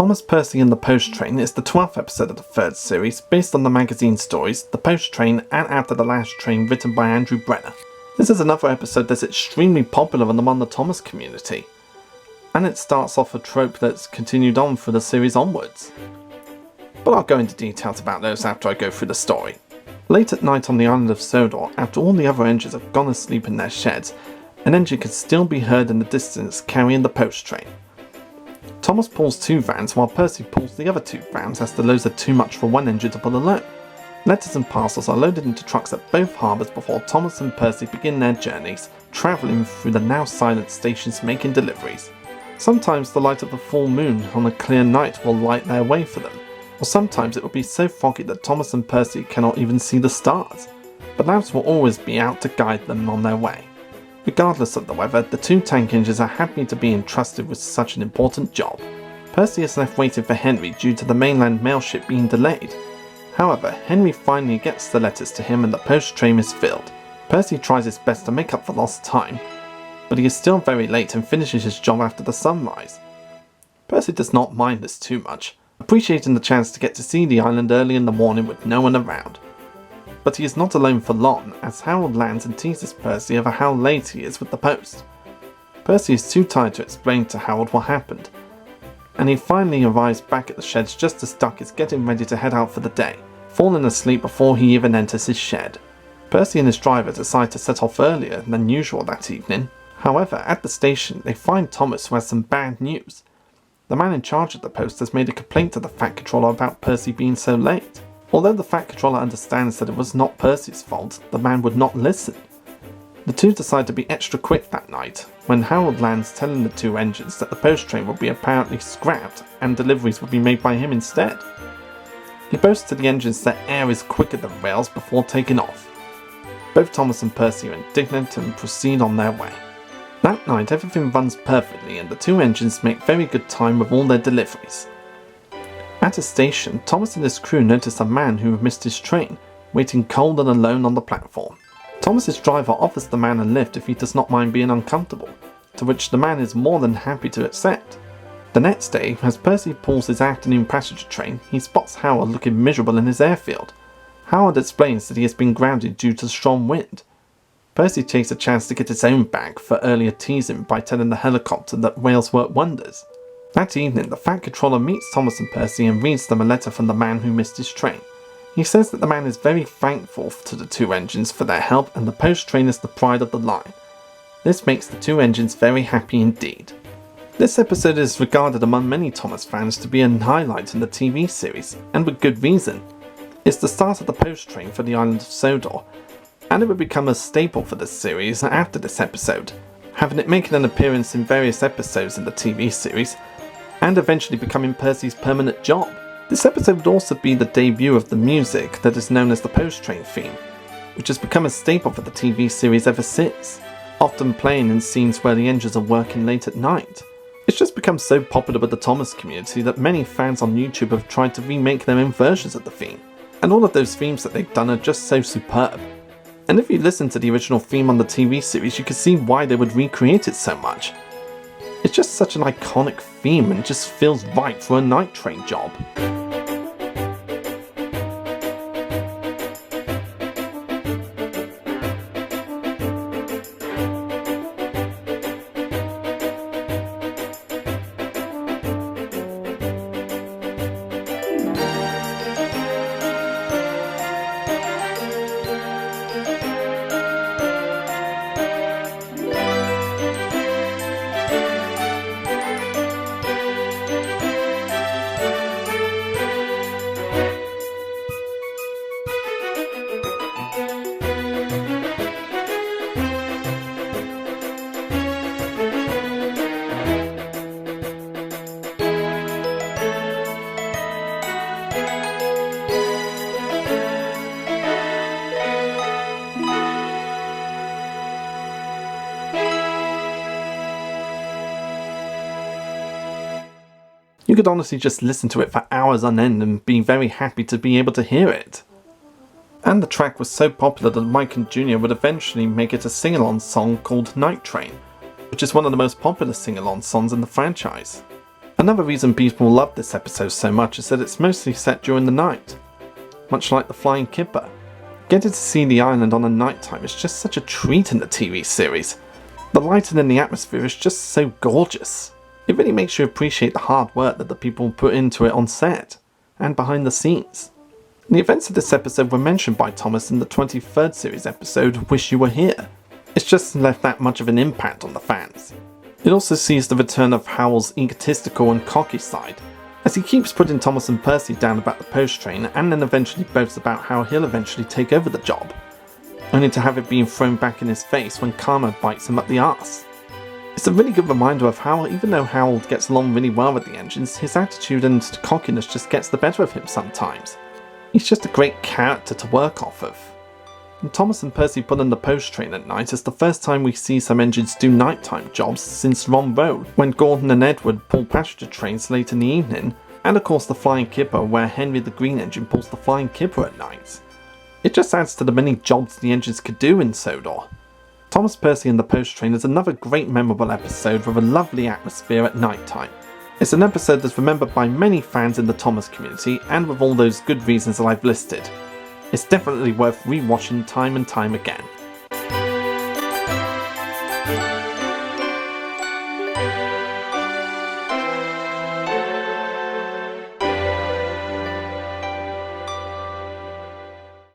Thomas, Percy and the Post Train is the 12th episode of the third series, based on the magazine stories The Post Train and After the Last Train, written by Andrew Brenner. This is another episode that's extremely popular among the Thomas community, and it starts off a trope that's continued on for the series onwards. But I'll go into details about those after I go through the story. Late at night on the Island of Sodor, after all the other engines have gone asleep in their sheds, an engine can still be heard in the distance carrying the Post Train. Thomas pulls 2 vans while Percy pulls the other 2 vans as the loads are too much for one engine to pull alone. Letters and parcels are loaded into trucks at both harbours before Thomas and Percy begin their journeys, travelling through the now silent stations making deliveries. Sometimes the light of the full moon on a clear night will light their way for them, or sometimes it will be so foggy that Thomas and Percy cannot even see the stars, but lamps will always be out to guide them on their way. Regardless of the weather, the 2 tank engines are happy to be entrusted with such an important job. Percy is left waiting for Henry due to the mainland mail ship being delayed. However, Henry finally gets the letters to him and the post train is filled. Percy tries his best to make up for lost time, but he is still very late and finishes his job after the sunrise. Percy does not mind this too much, appreciating the chance to get to see the island early in the morning with no one around. But he is not alone for long, as Harold lands and teases Percy over how late he is with the post. Percy is too tired to explain to Harold what happened, and he finally arrives back at the sheds just as Duck is getting ready to head out for the day, falling asleep before he even enters his shed. Percy and his driver decide to set off earlier than usual that evening. However, at the station they find Thomas, who has some bad news. The man in charge of the post has made a complaint to the Fat Controller about Percy being so late. Although the Fat Controller understands that it was not Percy's fault, the man would not listen. The 2 decide to be extra quick that night, when Harold lands telling the 2 engines that the post train will be apparently scrapped and deliveries will be made by him instead. He boasts to the engines that air is quicker than rails before taking off. Both Thomas and Percy are indignant and proceed on their way. That night everything runs perfectly and the 2 engines make very good time with all their deliveries. At a station, Thomas and his crew notice a man who had missed his train, waiting cold and alone on the platform. Thomas's driver offers the man a lift if he does not mind being uncomfortable, to which the man is more than happy to accept. The next day, as Percy pulls his afternoon passenger train, he spots Howard looking miserable in his airfield. Howard explains that he has been grounded due to strong wind. Percy takes a chance to get his own back for earlier teasing by telling the helicopter that whales work wonders. That evening, the Fat Controller meets Thomas and Percy and reads them a letter from the man who missed his train. He says that the man is very thankful to the 2 engines for their help and the post train is the pride of the line. This makes the 2 engines very happy indeed. This episode is regarded among many Thomas fans to be a highlight in the TV series, and with good reason. It's the start of the post train for the Island of Sodor, and it would become a staple for the series after this episode, having it making an appearance in various episodes in the TV series, and eventually becoming Percy's permanent job. This episode would also be the debut of the music that is known as the Post Train theme, which has become a staple for the TV series ever since, often playing in scenes where the engines are working late at night. It's just become so popular with the Thomas community that many fans on YouTube have tried to remake their own versions of the theme, and all of those themes that they've done are just so superb. And if you listen to the original theme on the TV series, you can see why they would recreate it so much. It's just such an iconic theme and just feels right for a night train job. You could honestly just listen to it for hours on end and be very happy to be able to hear it. And the track was so popular that Mike and Jr. would eventually make it a sing-along song called Night Train, which is one of the most popular sing-along songs in the franchise. Another reason people love this episode so much is that it's mostly set during the night. Much like the Flying Kipper. Getting to see the island on a nighttime is just such a treat in the TV series. The lighting in the atmosphere is just so gorgeous. It really makes you appreciate the hard work that the people put into it on set, and behind the scenes. The events of this episode were mentioned by Thomas in the 23rd series episode, Wish You Were Here. It's just left that much of an impact on the fans. It also sees the return of Howell's egotistical and cocky side, as he keeps putting Thomas and Percy down about the post train and then eventually boasts about how he'll eventually take over the job, only to have it being thrown back in his face when karma bites him up the arse. It's a really good reminder of how, even though Howell gets along really well with the engines, his attitude and cockiness just gets the better of him sometimes. He's just a great character to work off of. And Thomas and Percy put on the post train at night is the first time we see some engines do nighttime jobs since Ron Road, when Gordon and Edward pull passenger trains late in the evening, and of course the Flying Kipper where Henry the Green Engine pulls the Flying Kipper at night. It just adds to the many jobs the engines could do in Sodor. Thomas, Percy and the Post Train is another great memorable episode with a lovely atmosphere at night time. It's an episode that's remembered by many fans in the Thomas community, and with all those good reasons that I've listed. It's definitely worth rewatching time and time again.